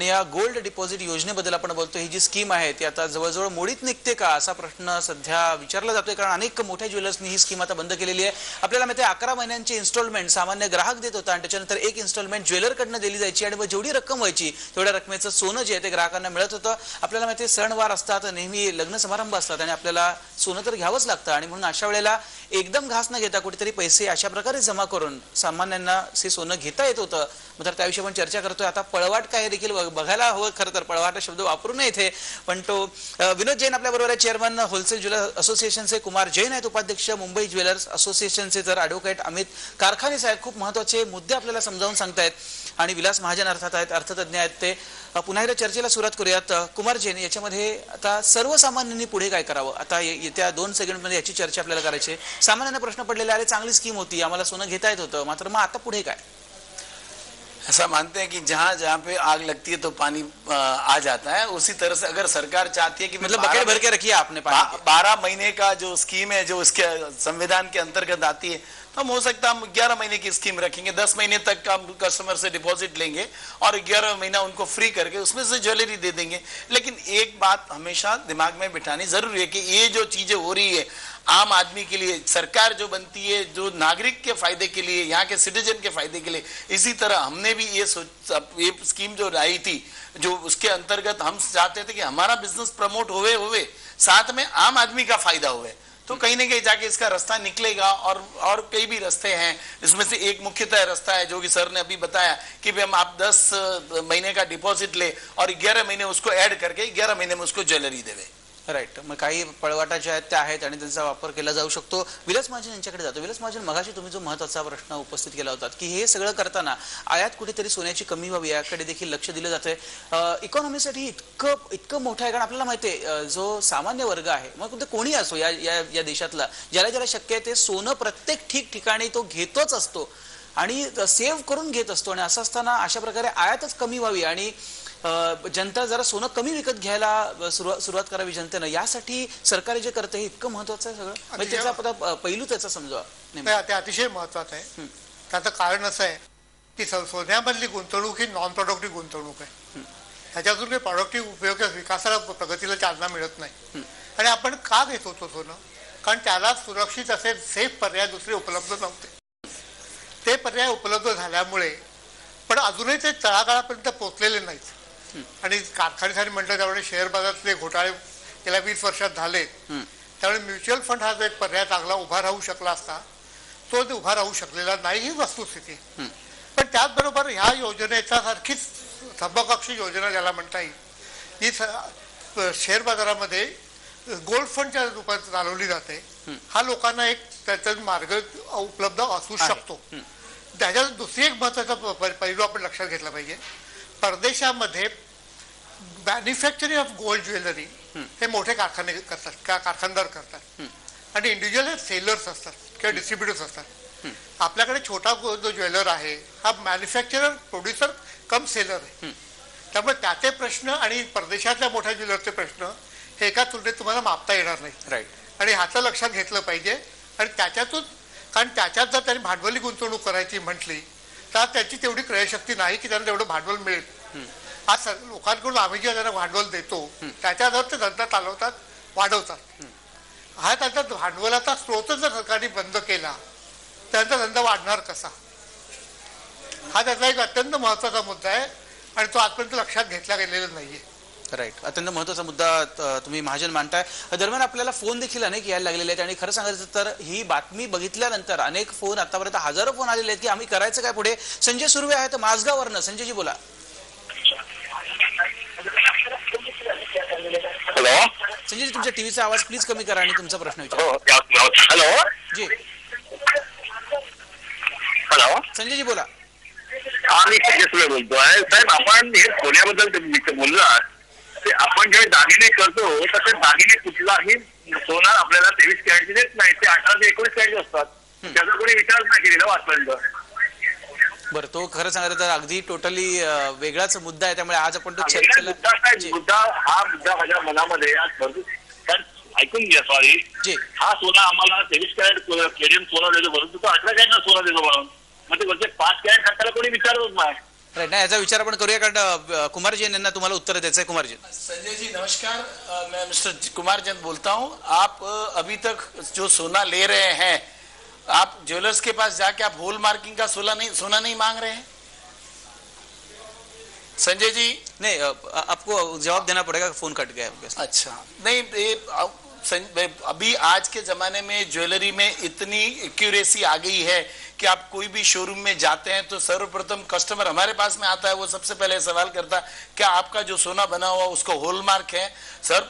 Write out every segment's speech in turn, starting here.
आणि या gold deposit योजनेबद्दल आपण बोलतो, ही जी स्कीम आहे ती आता जवळजवळ मोडीत निघते का असा प्रश्न सध्या विचारला जातोय, कारण अनेक मोठ्या ज्वेलर्सनी ही स्कीम आता बंद केलेली आहे. आपल्याला माहिती आहे 11 महिन्यांची इन्स्टॉलमेंट सामान्य ग्राहक देत होता आणि त्याच्यानंतर एक इन्स्टॉलमेंट ज्वेलरकडनं दिली जायची आणि मग जेवढी रक्कम व्हायची तेवढ्या रकमेचं सोनं जे आहे ते ग्राहकांना मिळत होतं. आपल्याला माहिती आहे सणवार असतात, नेहमी लग्न समारंभ असतात आणि आपल्याला सोनं तर घ्यावंच लागतं आणि म्हणून अशा वेळेला एकदम घास न घेता कुठेतरी पैसे अशा प्रकारे जमा करून सामान्यांना हे सोनं घेता येत होतं. तर त्याविषयी आपण चर्चा करतोय. आता पळवाट काय देखील बघायला हवं. खरं तर पळवाट शब्द वापरू नये इथे, पण तो विनोद जैन आपल्या बरोबर आहे, चेअरमन होलसेल ज्वेलर्स असोसिएशनचे. कुमार जैन आहेत उपाध्यक्ष मुंबई ज्वेलर्स असोसिएशनचे. तर ॲडव्होकेट अमित कारखाने साहेब खूप महत्त्वाचे मुद्दे आपल्याला समजावून सांगतायत आणि विलास महाजन अर्थात आहेत, अर्थतज्ञ आहेत ते. पुन्हा एकदा चर्चेला सुरुवात करूयात. कुमार जैन, याच्यामध्ये आता सर्वसामान्यांनी पुढे काय करावं? आता येत्या 2 सेकंडमध्ये याची चर्चा आपल्याला करायची आहे. सामान्यांना प्रश्न पडलेला, अरे चांगली स्कीम होती, आम्हाला सोनं घेता येत होतं, मात्र मग आता पुढे काय? ऐसा मानते हैं कि जहाँ जहाँ पे आग लगती है तो पानी आ जाता है। उसी तरह से अगर सरकार चाहती है कि मतलब बकेट भर के रखिए आपने पानी 12 महीने का जो स्कीम है, जो उसके संविधान के अंतर्गत आती है, तो हम हो सकता है हम 11 महीने की स्कीम रखेंगे, 10 महीने तक हम कस्टमर से डिपॉजिट लेंगे और 11 महीना उनको फ्री करके उसमें से ज्वेलरी दे देंगे। लेकिन एक बात हमेशा दिमाग में बिठानी जरूरी है कि ये जो चीजें हो रही है आम आदमी के लिए, सरकार जो बनती है जो नागरिक के फायदे के लिए, यहाँ के सिटीजन के फायदे के लिए, इसी तरह हमने भी ये स्कीम जो लाई थी, जो उसके अंतर्गत हम चाहते थे कि हमारा बिजनेस प्रमोट हुए साथ में आम आदमी का फायदा हुए, तो कहीं ना कहीं जाके इसका रास्ता निकलेगा। और कई भी रास्ते हैं, इसमें से एक मुख्यतः रास्ता है जो कि सर ने अभी बताया कि हम आप 10 महीने का डिपॉजिट ले और 11 महीने उसको ऐड करके 11 महीने में उसको ज्वेलरी देवे। राईट. मग काही पळवाटा ज्या आहेत त्या आहेत आणि त्यांचा वापर केला जाऊ शकतो. विलास महाजन यांच्याकडे जातो. विलास महाजन, मगाशी तुम्ही जो महत्त्वाचा प्रश्न उपस्थित केला होता की हे सगळं करताना आयात कुठेतरी सोन्याची कमी व्हावी याकडे देखील लक्ष दिलं जातंय. इकॉनॉमीसाठी इतकं मोठं आहे, कारण आपल्याला माहिती आहे जो सामान्य वर्ग आहे, मग ते कोणी असो या देशातला, ज्याला शक्य आहे ते सोनं प्रत्येक ठिकठिकाणी तो घेतोच असतो आणि सेव्ह करून घेत असतो. आणि असं असताना अशा प्रकारे आयातच कमी व्हावी आणि जनता जरा सोनं कमी विकत घ्यायला सुरुवात करावी जनतेनं, यासाठी सरकार जे करते हे इतकं महत्वाचं आहे सगळं. म्हणजे त्याचा पैलू त्याचा समजावा. ते अतिशय महत्वाचं आहे. त्याचं कारण असं आहे की सोन्यामधली गुंतवणूक ही नॉन प्रोडक्टिव्ह गुंतवणूक आहे. ह्याच्यातून काही प्रोडक्टिव्ह उपयोग विकासाला, प्रगतीला चालना मिळत नाही. आणि आपण का घेत होतो सोनं? कारण त्याला सुरक्षित असे सेफ पर्याय दुसरे उपलब्ध नव्हते. ते पर्याय उपलब्ध झाल्यामुळे पण अजूनही ते तळागाळापर्यंत पोहोचलेले नाहीत. आणि कारखाने म्हटलं त्यामुळे शेअर बाजारातले घोटाळे गेल्या 20 वर्षात झाले, त्यामुळे म्युच्युअल फंड हा जो एक पर्याय चांगला उभा राहू शकला असता, तो उभा राहू शकलेला नाही, ही वस्तुस्थिती. पण त्याचबरोबर ह्या योजनेच्या सारखीच समकक्ष योजना ज्याला म्हणता येईल, ही शेअर बाजारामध्ये गोल्ड फंडच्या रूपात चालवली जाते. हा लोकांना एक त्याचा मार्ग उपलब्ध असू शकतो. त्याच्यात दुसरी एक महत्वाचा पैलू आपण लक्षात घेतला पाहिजे. परदेशामध्ये मॅन्युफॅक्चरिंग ऑफ गोल्ड ज्वेलरी हे मोठे कारखाने करतात, कारखानदार करतात आणि इंडिव्हिज्युअल सेलर्स असतात किंवा डिस्ट्रीब्युटर्स असतात. आपल्याकडे छोटा जो ज्वेलर आहे हा मॅन्युफॅक्चरर, प्रोड्युसर कम सेलर आहे. त्यामुळे त्याचे प्रश्न आणि परदेशातल्या मोठ्या ज्वेलरचे प्रश्न हे एका तुलनेत तुम्हाला मापता येणार नाही. राईट. आणि ह्याचं लक्षात घेतलं पाहिजे. आणि त्याच्यातून, कारण त्याच्यात जर त्यांनी भांडवली गुंतवणूक करायची म्हटली तर त्याची तेवढी क्रयशक्ती नाही की त्यांना तेवढं भांडवल मिळेल. आज लोकांकडून आम्ही जे त्यांना भांडवल देतो त्याच्यावर ते धंदा चालवतात, वाढवतात. हा त्यांचा भांडवलाचा स्रोत जर सरकारने बंद केला त्यांचा धंदा वाढणार कसा? हा त्याचा एक अत्यंत महत्वाचा मुद्दा आहे आणि तो आजपर्यंत लक्षात घेतला गेलेला नाहीये. राईट. अत्यंत महत्वाचा मुद्दा तुम्ही महाजन मांडताय. दरम्यान आपल्याला फोन देखील अनेक यायला लागलेले आहेत आणि खरं सांगायचं तर ही बातमी बघितल्यानंतर अनेक फोन, आतापर्यंत हजारो फोन आलेले आहेत की आम्ही करायचं काय पुढे. संजय सुर्वे आहेत माझगाववरनं. संजयजी बोला. हॅलो संजयजी, तुमच्या टीव्हीचा आवाज प्लीज कमी करा आणि तुमचा प्रश्न विचारा. हॅलो जी. हॅलो संजयजी बोला. मी संजय सुर्वे बोलतोय. साहेब, आपण हे सोन्याबद्दल बोलला ते आपण जेव्हा दागिने करतो तसे दागिने कुठलाही सोनार आपल्याला 23 कॅरेटचे देत नाही, ते 18 ते 19 कॅरेटचे असतात. त्याचा कोणी विचारच नाही केलेला आजपर्यंत. बरं, तो खरं सांगायचं तर अगदी टोटली वेगळाच मुद्दा आहे. त्यामुळे आज आपण तो मुद्दा हा मुद्दा माझ्या मनामध्ये आज भरपूर ऐकून घ्या. सॉरी, हा सोना आम्हाला 23 कॅरेट प्लेटियम सोनं देतो, परंतु तो 18 कॅरेट सोनं देतो म्हणून. मग ते वरचे 5 कॅरेट खात्याला कोणी विचारतच नाही. राईट, नाही याचा विचार आपण करूया कारण कुमार जैन यांना तुम्हाला उत्तर द्यायचं आहे. कुमार जैन. संजय जी नमस्कार, मैं मिस्टर कुमार जैन बोलता हूँ. आप अभी तक जो सोना ले रहे हैं, आप ज्वेलर्स के पास जाके आप होल मार्किंग का सोना नहीं मांग रहे हैं? संजय जी नहीं, आपको जवाब देना पड़ेगा, फोन कट गया है. अच्छा, नहीं अभी आज के जमाने में ज्वेलरी में इतनी एक्यूरेसी आ गई है कि आप कोई भी शोरूम में जाते हैं तो सर्वप्रथम कस्टमर हमारे पास में आता है, वो सबसे पहले सवाल करता है क्या आपका जो सोना बना हुआ उसको हॉलमार्क है? सर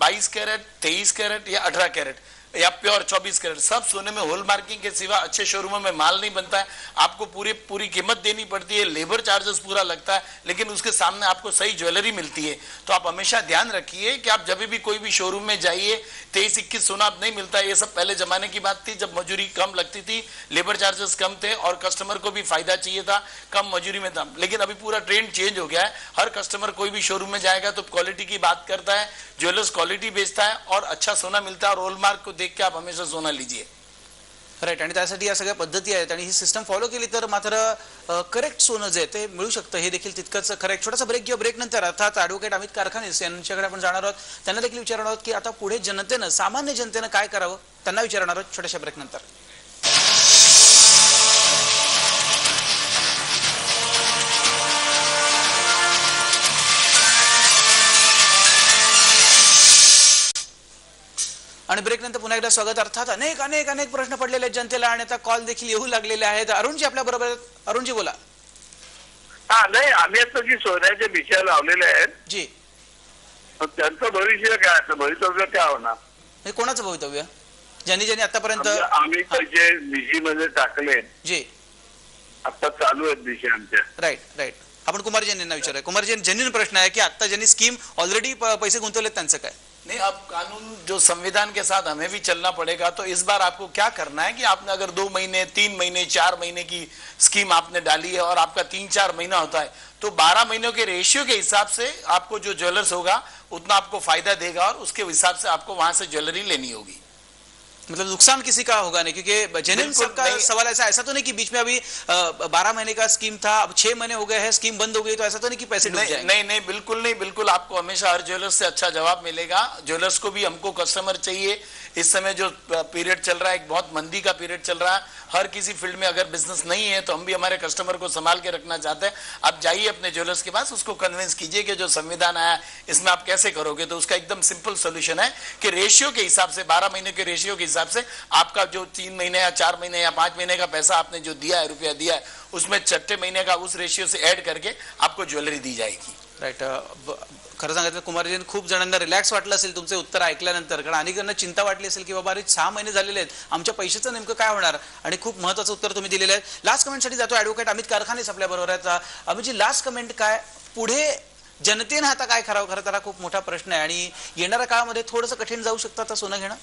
22 कैरेट, 23 कैरेट या 18 कैरेट या प्योर 24 कैरेट, सब सोने में होल मार्किंग के सिवा अच्छे शोरूमों में माल नहीं बनता है. आपको पूरी कीमत देनी पड़ती है, लेबर चार्जेस पूरा लगता है, लेकिन उसके सामने आपको सही ज्वेलरी मिलती है. तो आप हमेशा ध्यान रखिए कि आप जब भी कोई भी शोरूम में जाइए 23-21 सोना नहीं मिलता है. ये सब पहले जमाने की बात थी जब मजूरी कम लगती थी, लेबर चार्जेस कम थे और कस्टमर को भी फायदा चाहिए था, कम मजूरी में था. लेकिन अभी पूरा ट्रेंड चेंज हो गया है. हर कस्टमर कोई भी शोरूम में जाएगा तो क्वालिटी की बात करता है, ज्वेलर्स क्वालिटी बेचता है और अच्छा सोना मिलता है और हॉलमार्क को देख के आप हमेशा सोना लीजिए. राईट, आणि त्यासाठी या सगळ्या पद्धती आहेत आणि ही सिस्टम फॉलो केली तर मात्र करेक्ट सोनं जे आहे ते मिळू शकतं, हे देखील तितकंच करेक्ट. छोटासा ब्रेक किंवा ब्रेक नंतर अर्थात ॲडव्होकेट अमित कारखानीस यांच्याकडे आपण जाणार आहोत. त्यांना देखील विचारणार आहोत की आता पुढे जनतेनं, सामान्य जनतेनं काय करावं, त्यांना विचारणार आहोत छोट्याशा ब्रेक नंतर. आणि ब्रेक नंतर पुन्हा एकदा स्वागत. अर्थात अनेक अनेक अनेक प्रश्न पडलेले आहेत जनतेला आणि आता कॉल देखील येऊ लागलेले आहेत. अरुणजी आपल्या बरोबर आहेत. अरुणजी बोला. हा, नाही आम्ही आता जी सोन्याचे विषय लावलेले आहेत जी, त्यांचं भविष्य काय, भवितव्य काय होणार? हे कोणाचं भवितव्य? ज्यांनी ज्यांनी आतापर्यंत आम्ही जे निजी मध्ये टाकले जी आता चालू आहेत विषय आमच्या. राईट राईट, आपण कुमार जैन यांना विचारूया. कुमार जैन, जेन्युइन प्रश्न आहे की आता ज्यांनी स्कीम ऑलरेडी पैसे गुंतवलेत त्यांचं काय? नहीं, अब कानून जो संविधान के साथ हमें भी चलना पड़ेगा. तो इस बार आपको क्या करना है कि आपने अगर 2 महीने, 3 महीने, 4 महीने की स्कीम आपने डाली है और आपका 3-4 महीना होता है तो 12 महीनों के रेशियो के हिसाब से आपको जो ज्वेलर्स होगा उतना आपको फायदा देगा और उसके हिसाब से आपको वहां से ज्वेलरी लेनी होगी. मतलब नुकसान किसी का होगा नहीं, क्योंकि जेन्युइन सबका सवाल ऐसा तो नहीं कि बीच में अभी 12 महीने का स्कीम था, अब 6 महीने हो गए हैं, स्कीम बंद हो गई, तो ऐसा तो नहीं कि पैसे डूब जाएंगे? नहीं नहीं, बिल्कुल नहीं, बिल्कुल आपको हमेशा हर ज्वेलर्स से अच्छा जवाब मिलेगा. ज्वेलर्स को भी हमको कस्टमर चाहिए. इस समय जो पीरियड चल रहा है, एक बहुत मंदी का पीरियड चल रहा है. हर किसी फील्ड में अगर बिजनेस नहीं है तो हम भी हमारे कस्टमर को संभाल के रखना चाहते हैं. आप जाइए अपने ज्वेलर्स के पास, उसको कन्विंस कीजिए कि जो संविधान आया इसमें आप कैसे करोगे. तो उसका एकदम सिंपल सोल्यूशन है कि रेशियो के हिसाब से, 12 महीने के रेशियो के हिसाब से आपका जो 3 महीने या 4 महीने या 5 महीने का पैसा आपने जो दिया है, रुपया दिया है, उसमें 6ठे महीने का उस रेशियो से ऐड करके आपको ज्वेलरी दी जाएगी. राईट, खरं सांगितलं कुमारजीन, खूप जणांना रिलॅक्स वाटलं असेल तुमचे उत्तर ऐकल्यानंतर, कारण अनेकांना चिंता वाटली असेल की बाबा अरे 6 महिने झालेले आहेत, आमच्या पैशाचं नेमकं काय होणार, आणि खूप महत्त्वाचं उत्तर तुम्ही दिलेलं आहे. लास्ट कमेंटसाठी जातो ॲडव्होकेट अमित कारखानीस आपल्या बरोबर आहेत. अमितजी, लास्ट कमेंट काय, पुढे जनतेनं आता काय करावं? खरं तर हा खूप मोठा प्रश्न आहे आणि येणाऱ्या काळामध्ये थोडंसं कठीण जाऊ शकतं आता सोनं घेणं.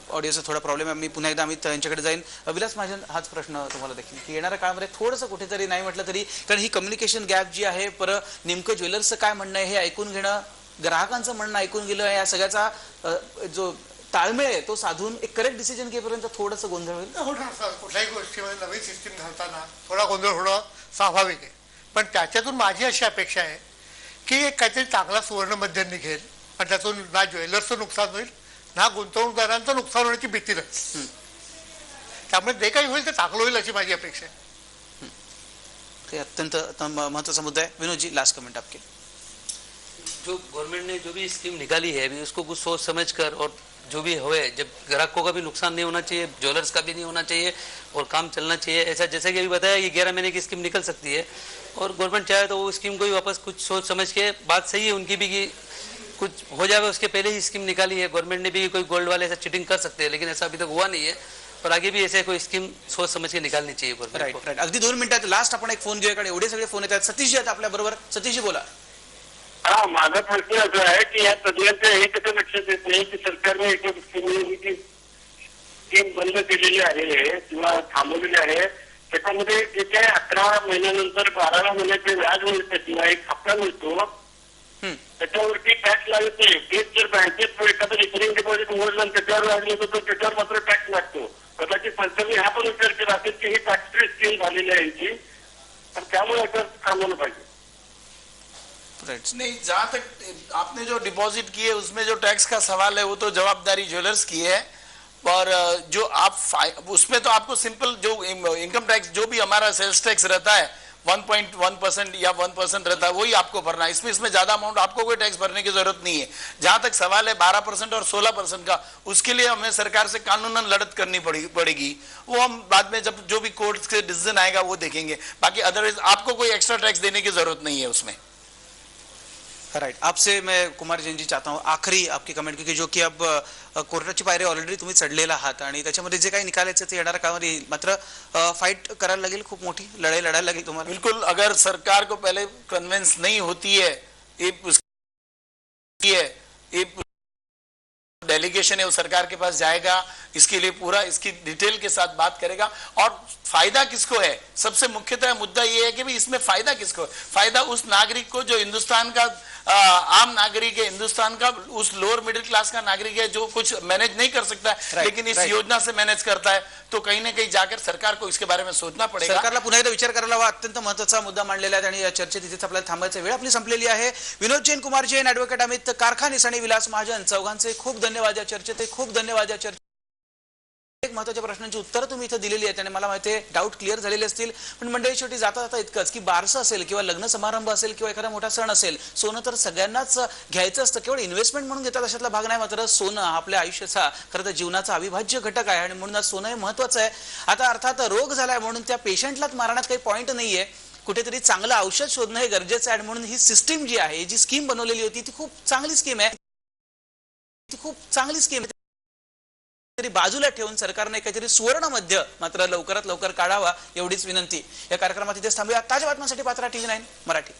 ऑडिओचा थोडा प्रॉब्लेम आहे. मी पुन्हा एकदा अमित यांच्याकडे जाईन. विलास महाजन, हाच प्रश्न तुम्हाला देखील की येणाऱ्या काळामध्ये थोडंसं कुठेतरी नाही म्हटलं तरी, कारण ही कम्युनिकेशन गॅप जी आहे, पर नेमकं ज्वेलर्सचं काय म्हणणं आहे हे ऐकून घेणं, ग्राहकांचं म्हणणं ऐकून गेलं, या सगळ्याचा जो ताळमेळ आहे तो साधून एक करेक्ट डिसिजन घेईपर्यंत थोडंसं गोंधळ होईल. होणार, कुठल्याही गोष्टीमध्ये नवीन सिस्टीम घालताना थोडा गोंधळ होणं स्वाभाविक आहे. पण त्याच्यातून माझी अशी अपेक्षा आहे की एक काहीतरी चांगला सुवर्ण मध्य निघेल आणि त्यातून ना ज्वेलर्सचं नुकसान होईल ना गुंतवणूकदारांचं नुकसान होण्याची भीती नाही. त्यामुळे जे काही होईल ते चांगलं होईल अशी माझी अपेक्षा आहे. ते अत्यंत महत्वाचा मुद्दा आहे. विनोदजी, लास्ट कमेंट आपके. जो गवर्नमेंट ने जो भी स्कीम निकाली है अभी उसको कुछ सोच समझ कर, और जो भी होए, जब ग्राहकों का भी नुकसान नहीं होना चाहिए, ज्वेलर्स का भी नहीं होना चाहिए और काम चलना चाहिए. ऐसा जैसे कि अभी बताया कि 11 महीने की स्कीम निकल सकती है और गवर्नमेंट चाहे तो वो स्कीम को भी वापस कुछ सोच समझ के, बात सही है उनकी भी कि कुछ हो जाए, उसके पहले ही स्कीम निकाली है गवर्नमेंट ने भी, कोई गोल्ड वाले ऐसा चीटिंग कर सकते हैं, लेकिन ऐसा अभी तक हुआ नहीं है. और आगे भी ऐसे कोई स्कीम सोच समझ के निकालनी चाहिए गवर्नमेंट. राईट राईट, अगदी 2 मिनिटात लास्ट आपण एक फोन घेऊया, कारण एवढे सगळे फोन येतात. सतीशजी आहेत आपल्या बरोबर. सतीशजी बोला. हा, माझा प्रश्न असा आहे की या तज्ञांचं हे कसं लक्षात येत नाही की सरकारने एक स्कीम बंद केलेली आहे किंवा थांबवलेली आहे त्याच्यामध्ये जे काय 11 महिन्यानंतर 12व्या महिन्याचे व्याज मिळते किंवा एक हप्ता मिळतो त्याच्यावरती टॅक्स लागत नाही. तेच जर बँकेत एखादं रिकरिंग डिपॉझिट मोडलं आणि त्याच्यावर व्याज मिळतो तर त्याच्यावर मात्र टॅक्स लागतो. कदाचित पंचांनी हा पण विचार केला असेल की ही टॅक्स फ्री स्कीम झालेली आहे यांची, तर त्यामुळे याच्यावर थांबवलं पाहिजे. नहीं, जहाँ तक आपने जो डिपॉजिट किए उसमें जो टैक्स का सवाल है वो तो जवाबदारी ज्वेलर्स की है, और जो आप उसमें तो आपको सिंपल जो इनकम टैक्स जो भी हमारा सेल्स टैक्स रहता है 1.1% या 1% रहता है वही आपको भरना है. इसमें ज्यादा अमाउंट आपको कोई टैक्स भरने की जरूरत नहीं है. जहां तक सवाल है 12% और 16% का, उसके लिए हमें सरकार से कानूनन लड़त करनी पड़ेगी. वो हम बाद में जब जो भी कोर्ट से डिसीजन आएगा वो देखेंगे. बाकी अदरवाइज आपको कोई एक्स्ट्रा टैक्स देने की जरूरत नहीं है उसमें. राइट. आपसे मैं कुमार जैन जी चाहता हूँ आखरी आपकी कमेंट, क्योंकि जो की अब कोर्टाची पायरी ऑलरेडी तुम्ही चढलेला आहात आणि त्याच्यामध्ये जे काही निकालायचं ते येणाऱ्या काळामध्ये येईल, मात्र फाईट करायला लागेल, खूप मोठी लढाई लढायला लागेल तुम्हाला. बिल्कुल. अगर सरकार को पहले कन्विंस नहीं होती है, डेलीगेशन है वो सरकार के पास जाएगा, इसके लिए पूरा इसकी डिटेल के साथ बात करेगा. और फायदा किसको है, सबसे मुख्यतः मुद्दा ये है कि भाई इसमें फायदा किसको है. फायदा उस नागरिक को जो हिंदुस्तान का आम नागरिक है, हिंदुस्तान का उस लोअर मिडिल क्लास का नागरिक है जो कुछ मैनेज नहीं कर सकता है, लेकिन इस योजना से मैनेज करता है. तो कहीं ना कहीं जाकर सरकार को इसके बारे में सोचना पड़ेगा. सरकारला पुन्हा एकदा विचार करायला हवा. अत्यंत महत्त्वाचा मुद्दा मांडलेला आहे आणि या चर्चेत इथेच आपल्याला थांबायचा वेळ आपली संपलेली आहे. विनोद जैन, कुमार जैन, ऍडव्होकेट अमित कारखानीस आणि विलास महाजन, चौघांचे खूप धन्यवाद या चर्चेत. खूप धन्यवाद या चर्चेत. एक महत्त्वाच्या प्रश्नांची उत्तर तुम्ही इथे दिलेली आहेत आणि मला माहिती आहे डाऊट क्लिअर झालेले असतील. पण मंडळी शेवटी जाता जाता इतकंच की बारसं असेल किंवा लग्न समारंभ असेल किंवा एखादा मोठा सण असेल, सोनं तर सगळ्यांनाच घ्यायचं असतं. केवळ इन्व्हेस्टमेंट म्हणून घेतात अशातला भाग नाही. मात्र सोनं आपल्या आयुष्याचा खरं तर जीवनाचा अविभाज्य घटक आहे आणि म्हणूनच सोनं हे महत्त्वाचं आहे. आता अर्थात रोग झालाय म्हणून त्या पेशंटलाच मारण्यात काही पॉईंट नाहीये. कुठेतरी चांगलं औषध शोधणं हे गरजेचं आहे. म्हणून ही सिस्टीम जी आहे, जी स्कीम बनवलेली होती ती खूप चांगली स्कीम आहे. तरी बाजूला ठेवून सरकारने काहीतरी सुवर्ण मध्य मात्र लवकरात लवकर काढावा एवढीच विनंती. या कार्यक्रमात इथेच थांबूया. ताज्या बातम्यांसाठी पात्रा TV9 मराठी.